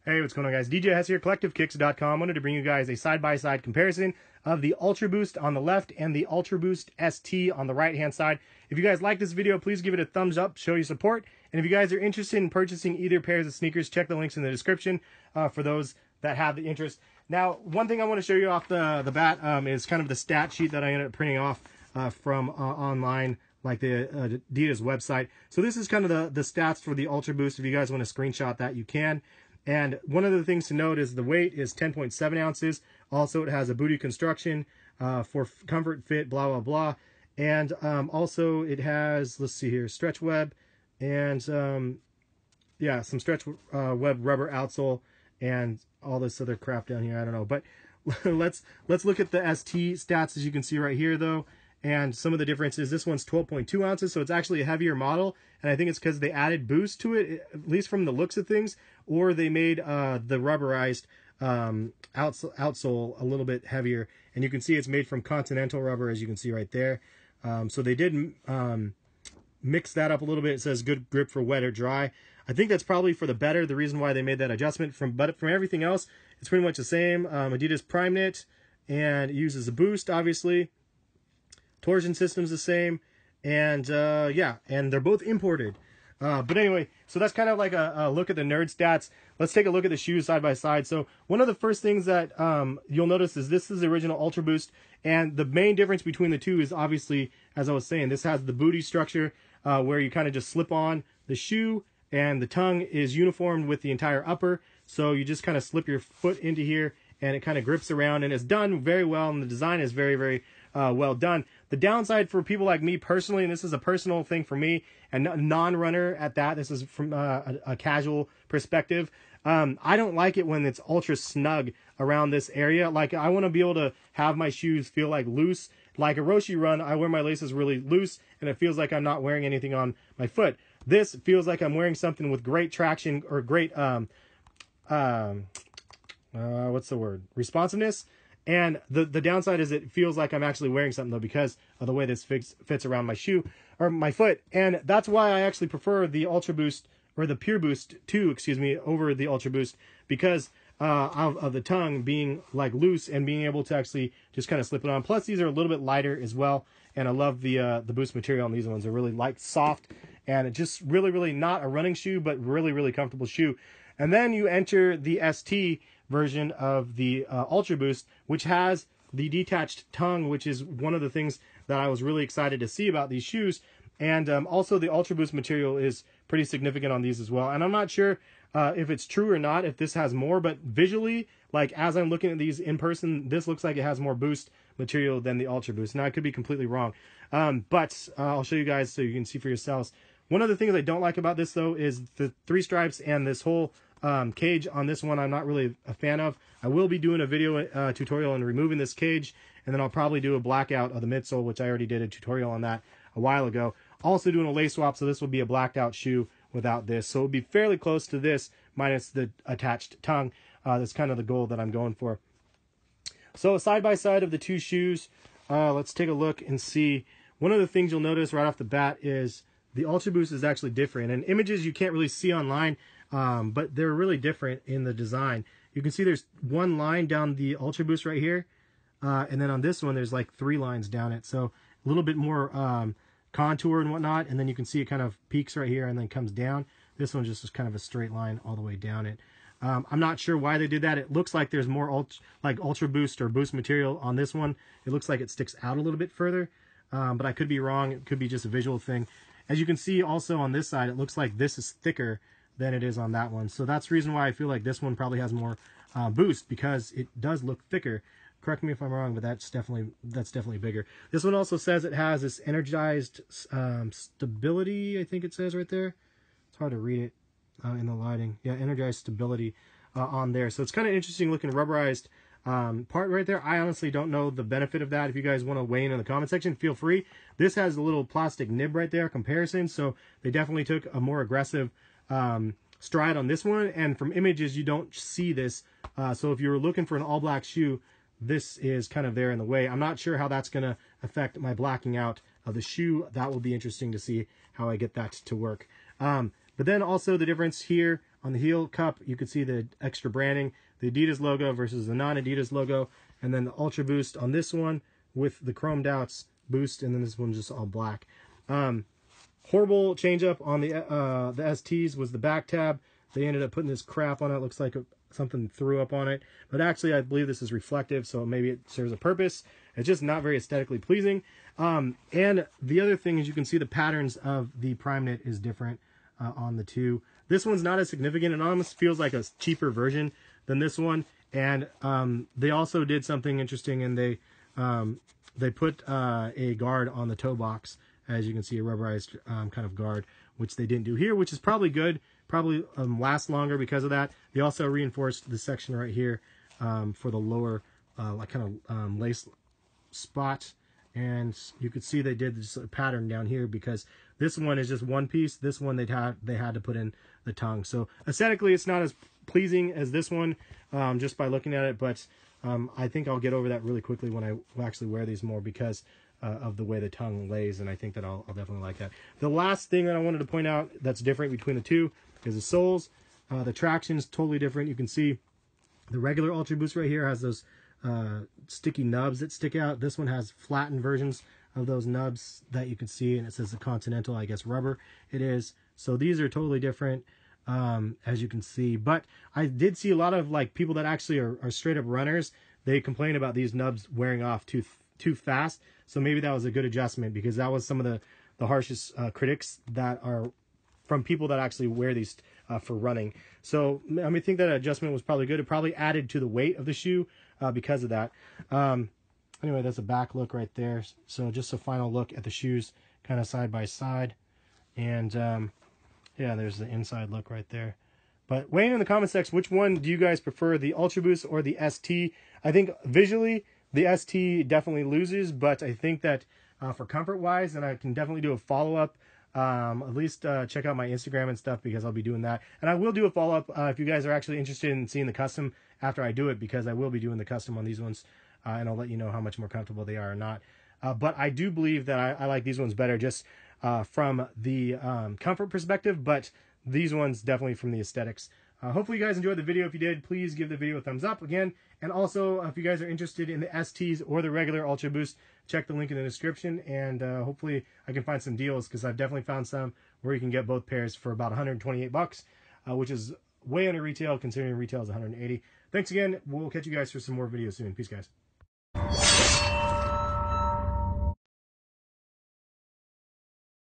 Hey, what's going on, guys? DJ Hess here, CollectiveKicks.com. Wanted to bring you guys a side-by-side comparison of the Ultra Boost on the left and the Ultra Boost ST on the right-hand side. If you guys like this video, please give it a thumbs up, show your support. And if you guys are interested in purchasing either pairs of sneakers, check the links in the description for those that have the interest. Now, one thing I want to show you off the bat is kind of the stat sheet that I ended up printing off from online, like the Adidas website. So this is kind of the stats for the Ultra Boost. If you guys want to screenshot that, you can. And one of the things to note is the weight is 10.7 ounces. Also, it has a booty construction for comfort, fit, blah, blah, blah. And also it has, let's see here, stretch web and yeah, some stretch web rubber outsole and all this other crap down here. I don't know. But let's look at the ST stats, as you can see right here, though. And some of the differences, this one's 12.2 ounces, so it's actually a heavier model. And I think it's because they added boost to it, at least from the looks of things, or they made the rubberized outsole a little bit heavier. And you can see it's made from Continental rubber, as you can see right there. So they did mix that up a little bit. It says good grip for wet or dry. I think that's probably for the better, the reason why they made that adjustment. But from everything else, it's pretty much the same. Adidas Prime Knit, and it uses a boost, obviously. Torsion system's the same, and yeah, and they're both imported. But anyway, so that's kind of like a look at the nerd stats. Let's take a look at the shoes side by side. So one of the first things that you'll notice is this is the original Ultra Boost, and the main difference between the two is obviously, as I was saying, this has the booty structure where you kind of just slip on the shoe, and the tongue is uniformed with the entire upper. So you just kind of slip your foot into here, and it kind of grips around, and it's done very well, and the design is very, very well done. The downside for people like me personally, and this is a personal thing for me, and non-runner at that, this is from a casual perspective, I don't like it when it's ultra snug around this area. Like, I want to be able to have my shoes feel like loose. Like a Roshi run, I wear my laces really loose, and it feels like I'm not wearing anything on my foot. This feels like I'm wearing something with great traction, or great, what's the word? Responsiveness. And the downside is it feels like I'm actually wearing something, though, because of the way this fits around my shoe, or my foot. And that's why I actually prefer the Ultra Boost, or the Pure Boost 2, excuse me, over the Ultra Boost, because of the tongue being like loose and being able to actually just kind of slip it on. Plus, these are a little bit lighter as well. And I love the Boost material on these ones. They're really light, soft, and it's just really, really not a running shoe, but really, really comfortable shoe. And then you enter the ST version of the Ultra Boost, which has the detached tongue, which is one of the things that I was really excited to see about these shoes. And also the Ultra Boost material is pretty significant on these as well. And I'm not sure if it's true or not, if this has more, but visually, like as I'm looking at these in person, this looks like it has more Boost material than the Ultra Boost. Now, I could be completely wrong, but I'll show you guys so you can see for yourselves. One of the things I don't like about this, though, is the 3 stripes and this whole cage on this one. I'm not really a fan of. I will be doing a video tutorial on removing this cage, and then I'll probably do a blackout of the midsole, which I already did a tutorial on that a while ago. Also doing a lace swap, so this will be a blacked out shoe without this. So it would be fairly close to this minus the attached tongue. That's kind of the goal that I'm going for. So side by side of the two shoes, let's take a look and see. One of the things you'll notice right off the bat is the Ultra Boost is actually different. And images you can't really see online, but they're really different in the design. You can see there's one line down the Ultra Boost right here. And then on this one, there's like 3 lines down it. So a little bit more contour and whatnot. And then you can see it kind of peaks right here and then comes down. This one just is kind of a straight line all the way down it. I'm not sure why they did that. It looks like there's more Ultra Boost or Boost material on this one. It looks like it sticks out a little bit further. But I could be wrong. It could be just a visual thing. As you can see also on this side, it looks like this is thicker than it is on that one. So that's the reason why I feel like this one probably has more boost, because it does look thicker. Correct me if I'm wrong, but that's definitely bigger. This one also says it has this energized stability, I think it says right there. It's hard to read it in the lighting. Yeah, energized stability on there. So it's kind of interesting looking rubberized part right there. I honestly don't know the benefit of that. If you guys want to weigh in the comment section, feel free. This has a little plastic nib right there comparison, so they definitely took a more aggressive stride on this one, and from images you don't see this. So if you were looking for an all black shoe, this is kind of there in the way. I'm not sure how that's going to affect my blacking out of the shoe. That will be interesting to see how I get that to work. But then also the difference here On the heel cup, you could see the extra branding, the Adidas logo versus the non-Adidas logo, and then the Ultra Boost on this one with the chromed out boost, and then this one's just all black. Horrible change up on the STs was the back tab. They ended up putting this crap on it. Looks like something threw up on it, but actually I believe this is reflective, so maybe it serves a purpose. It's just not very aesthetically pleasing. And the other thing is you can see the patterns of the prime knit is different on the two. This one's not as significant. It almost feels like a cheaper version than this one. And they also did something interesting, and they put a guard on the toe box, as you can see, a rubberized kind of guard, which they didn't do here, which is probably good, probably last longer because of that. They also reinforced the section right here for the lower like kind of lace spot, and you could see they did this pattern down here because this one is just one piece. This one they had to put in the tongue. So aesthetically, it's not as pleasing as this one just by looking at it, but I think I'll get over that really quickly when I actually wear these more because of the way the tongue lays, and I think that I'll definitely like that. The last thing that I wanted to point out that's different between the two is the soles. The traction is totally different. You can see the regular Ultra Boost right here has those sticky nubs that stick out. This one has flattened versions of those nubs that you can see, and it says the Continental, I guess rubber it is. So these are totally different, as you can see. But I did see a lot of like people that actually are straight up runners. They complain about these nubs wearing off too fast. So maybe that was a good adjustment, because that was some of the harshest critics that are from people that actually wear these for running. So I mean, I think that adjustment was probably good. It probably added to the weight of the shoe because of that. Anyway, that's a back look right there. So just a final look at the shoes kind of side by side. And yeah, there's the inside look right there. But weigh in the comment section, which one do you guys prefer, the Ultra Boost or the ST? I think visually the ST definitely loses, but I think that for comfort wise, and I can definitely do a follow-up, at least check out my Instagram and stuff, because I'll be doing that. And I will do a follow-up if you guys are actually interested in seeing the custom after I do it, because I will be doing the custom on these ones, and I'll let you know how much more comfortable they are or not. But I do believe that I like these ones better just from the comfort perspective, but these ones definitely from the aesthetics. Hopefully you guys enjoyed the video. If you did, please give the video a thumbs up again. And also, if you guys are interested in the STs or the regular Ultra Boost, check the link in the description, and hopefully I can find some deals, because I've definitely found some where you can get both pairs for about 128 bucks, which is way under retail, considering retail is 180. Thanks again. We'll catch you guys for some more videos soon. Peace, guys.